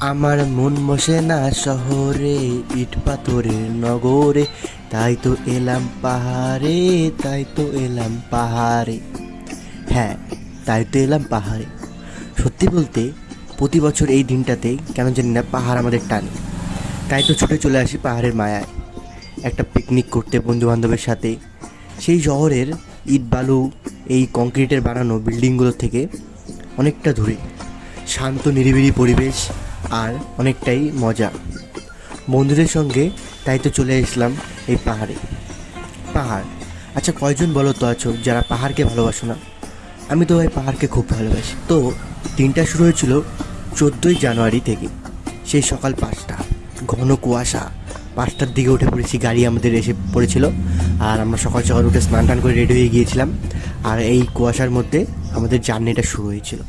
আমার মন বসে না শহরে, ইট পাথরের নগরে, তাই তো এলাম পাহাড়ে, তাই তো এলাম পাহাড়ে। হ্যাঁ, তাই তো এলাম পাহাড়ে। সত্যি বলতে প্রতি বছর এই দিনটাতেই কেন জানি না পাহাড় আমাদের টানে, তাই তো ছুটে চলে আসি পাহাড়ের মায়ায় একটা পিকনিক করতে বন্ধু বান্ধবের সাথে। সেই শহরের ইট বালু, এই কংক্রিটের বানানো বিল্ডিংগুলোর থেকে অনেকটা দূরে, শান্ত নিরিবিলি পরিবেশ আর অনেকটাই মজা বন্ধুদের সঙ্গে। তাই তো চলে আসলাম এই পাহাড়ে। পাহাড়, আচ্ছা কয়জন বলো তো আছো যারা পাহাড়কে ভালোবাসো না? আমি তো এই পাহাড়কে খুব ভালোবাসি। তো দিনটা শুরু হয়েছিল 14ই জানুয়ারি থেকে। সেই সকাল 5টা, ঘন কুয়াশা। 5টার দিকে উঠে পড়েছি, গাড়ি আমাদের এসে পড়েছিল, আর আমরা সকাল সকাল উঠে স্নান টান করে রেডি হয়ে গিয়েছিলাম। আর এই কুয়াশার মধ্যে আমাদের জার্নিটা শুরু হয়েছিল।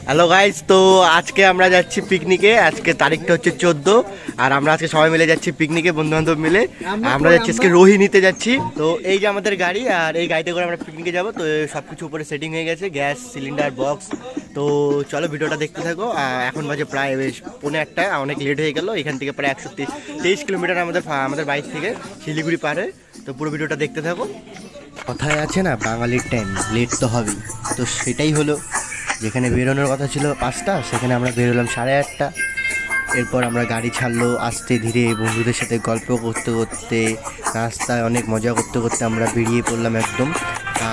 হ্যালো গাইজ, তো আজকে আমরা যাচ্ছি পিকনিকে। আজকে তারিখটা হচ্ছে 14, আর আমরা আজকে সবাই মিলে যাচ্ছি পিকনিকে, বন্ধু বান্ধব মিলে। আমরা যাচ্ছি আজকে রোহিণীতে যাচ্ছি। তো এই যে আমাদের গাড়ি, আর এই গাড়িতে করে আমরা পিকনিকে যাবো। তো সব কিছু উপরে সেটিং হয়ে গেছে, গ্যাস সিলিন্ডার বক্স। তো চলো ভিডিওটা দেখতে থাকো। এখন বাজে প্রায় 1:45, অনেক লেট হয়ে গেল। এখান থেকে প্রায় 123 কিলোমিটার আমাদের বাইক থেকে শিলিগুড়ি পারে। তো পুরো ভিডিওটা দেখতে থাকো। কথায় আছে না, বাঙালির টাইম লেট তো হবেই। তো সেটাই হলো, যেখানে বেরোনোর কথা ছিল 5টা, সেখানে আমরা বেরোলাম 8:30। এরপর আমরা গাড়ি ছাড়লো আস্তে ধীরে, বন্ধুদের সাথে গল্প করতে করতে, রাস্তায় অনেক মজা করতে করতে আমরা বেরিয়ে পড়লাম একদম।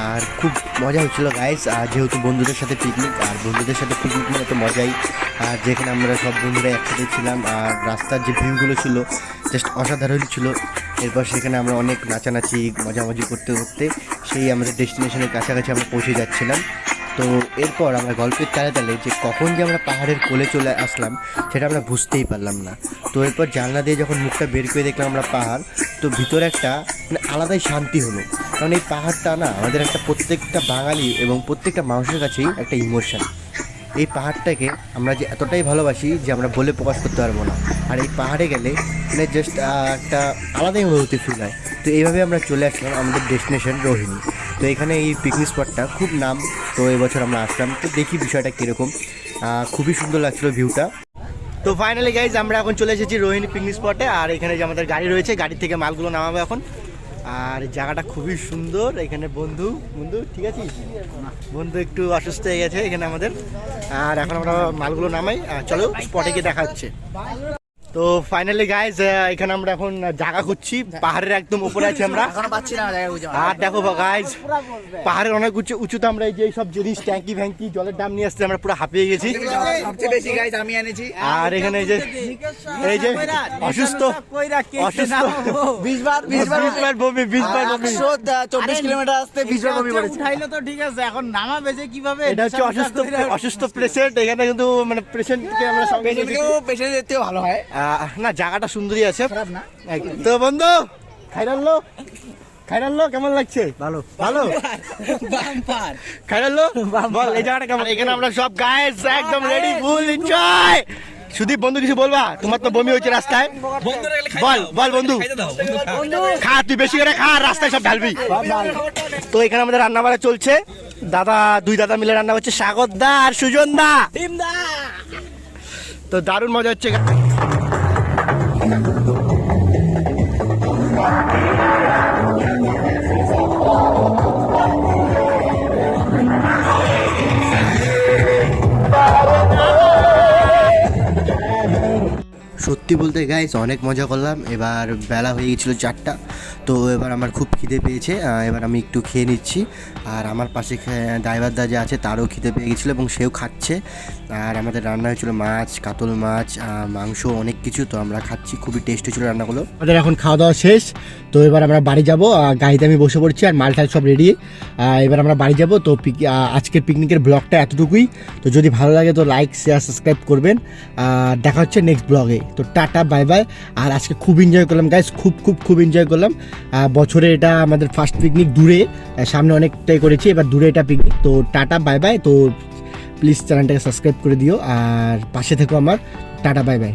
আর খুব মজা হচ্ছিলো গাইস, আর যেহেতু বন্ধুদের সাথে পিকনিক, আর বন্ধুদের সাথে পিকনিক মানে তো মজাই। আর যেখানে আমরা সব বন্ধুরা একসাথে ছিলাম, আর রাস্তার যে ভিউগুলো ছিল জাস্ট অসাধারণ ছিল। এরপর সেখানে আমরা অনেক নাচানাচি মজামজি করতে করতে সেই আমাদের ডেস্টিনেশনের কাছাকাছি আমরা পৌঁছে যাচ্ছিলাম। তো এরপর আমরা গল্পের তালে তালে যে কখন যে আমরা পাহাড়ের কোলে চলে আসলাম সেটা আমরা বুঝতেই পারলাম না। তো এরপর জানলা দিয়ে যখন মুখটা বের করে দেখলাম আমরা পাহাড়, তো ভিতরে একটা মানে আলাদাই শান্তি হলো। কারণ এই পাহাড়টা না আমাদের একটা প্রত্যেকটা বাঙালি এবং প্রত্যেকটা মানুষের কাছেই একটা ইমোশন। এই পাহাড়টাকে আমরা যে এতটাই ভালোবাসি যে আমরা বলে প্রকাশ করতে পারবো না। আর এই পাহাড়ে গেলে মানে জাস্ট একটা আলাদাই অনুভূতি ফিল হয়। তো এইভাবে আমরা চলে আসলাম আমাদের ডেস্টিনেশন রোহিণী। তো এখানে এই পিকনিক স্পটটা খুব নাম। তো এবছর আমরা আসলাম, তো দেখি বিষয়টা কীরকম। খুবই সুন্দর লাগছিলো ভিউটা। তো ফাইনালি গাইজ আমরা এখন চলে এসেছি রোহিণী পিকনিক স্পটে। আর এখানে যে আমাদের গাড়ি রয়েছে, গাড়ি থেকে মালগুলো নামাবো এখন। আর জায়গাটা খুবই সুন্দর। এখানে বন্ধু ঠিক আছে, বন্ধু একটু অসুস্থ হয়ে গেছে এখানে আমাদের। আর এখন আমরা মালগুলো নামাই, চলো স্পটে গিয়ে দেখা হচ্ছে। তো ফাইনালি গাইজ এখানে আমরা এখন জায়গা খুঁজছি। পাহাড়ের একদম উপরে আছি আমরা, আর দেখো গাইজ পাহাড়ের অনেক উঁচুতে আমরা এই যে সব জিনিস ট্যাঙ্কি ফ্যাঙ্কি জলের দাম নিয়ে আসতে আমরা পুরো হাঁপিয়ে গেছি। আর এখানে এই যে অসুস্থ 20বার বমি 24 কিলোমিটার আসতে 20বার বমি করেছে। তো ঠিক আছে, এখন নামাবে যে কিভাবে? এটা হচ্ছে অসুস্থ পেশেন্ট। এখানে কিন্তু মানে পেশেন্টকে আমরা সঙ্গে পেশেন্ট যেতে ভালো হয় না, জায়গাটা সুন্দরই আছে। তো বন্ধু খাইরাল্লো কেমন লাগছে? ভালো খাইরাল্লো বল এই জায়গাটা কেমন? এখানে আমরা সব গাইস একদম রেডি, ফুল এনজয়। সুদীপ বন্ধু কিছু বলবা? তোমার তো বমি হয়েছে রাস্তায়, বল বন্ধু খা, তুই বেশি করে খা, রাস্তায় সব ঢালবি। তো এখানে আমাদের রান্না বাড়া চলছে। দুই দাদা মিলে রান্না করছে, সাগর দা আর সুজন দা। তো দারুণ মজা হচ্ছে। সত্যি বলতে গাইস অনেক মজা করলাম। এবার বেলা হয়ে গেছিলো 4টা। তো এবার আমার খুব খিদে পেয়েছে, এবার আমি একটু খেয়ে নিচ্ছি। আর আমার পাশে ড্রাইভার দা যে আছে তারও খিদে পেয়ে গেছিলো এবং সেও খাচ্ছে। আর আমাদের রান্না হয়েছিলো মাছ, কাতল মাছ, মাংস, অনেক কিছু। তো আমরা খাচ্ছি, খুবই টেস্টি ছিল রান্নাগুলো। আমাদের এখন খাওয়া দাওয়া শেষ। তো এবার আমরা বাড়ি যাবো, গাড়িতে আমি বসে পড়ছি আর মালটাল সব রেডি। এবার আমরা বাড়ি যাবো। তো আজকের পিকনিকের ব্লগটা এতটুকুই। তো যদি ভালো লাগে তো লাইক শেয়ার সাবস্ক্রাইব করবেন। দেখা হচ্ছে নেক্সট ব্লগে। তো টাটা বাই বাই। আর আজকে খুব এনজয় করলাম গাইস, খুব এনজয় করলাম। বছরে এটা আমাদের ফার্স্ট পিকনিক দূরে, সামনে অনেকটাই করেছি, এবার দূরে এটা পিকনিক। তো টাটা বাই বাই। তো প্লিজ চ্যানেলটাকে সাবস্ক্রাইব করে দিও আর পাশে থেকো আমার। Tata bye bye.